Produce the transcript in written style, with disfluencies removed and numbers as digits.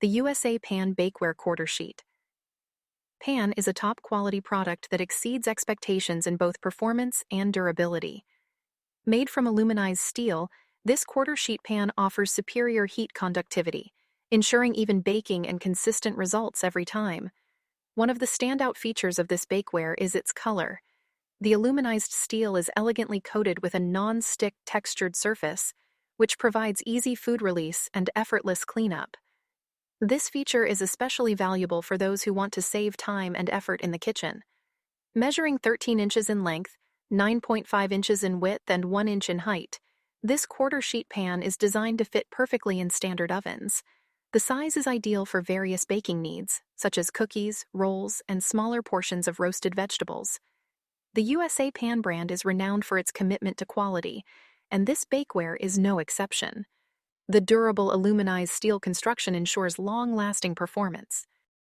the USA Pan Bakeware Quarter Sheet. Pan is a top-quality product that exceeds expectations in both performance and durability. Made from aluminized steel, this quarter sheet pan offers superior heat conductivity, ensuring even baking and consistent results every time. One of the standout features of this bakeware is its color. The aluminized steel is elegantly coated with a non-stick textured surface, which provides easy food release and effortless cleanup. This feature is especially valuable for those who want to save time and effort in the kitchen. Measuring 13 inches in length, 9.5 inches in width, and 1 inch in height, this quarter sheet pan is designed to fit perfectly in standard ovens. The size is ideal for various baking needs, such as cookies, rolls, and smaller portions of roasted vegetables. The USA Pan brand is renowned for its commitment to quality, and this bakeware is no exception. The durable aluminized steel construction ensures long-lasting performance.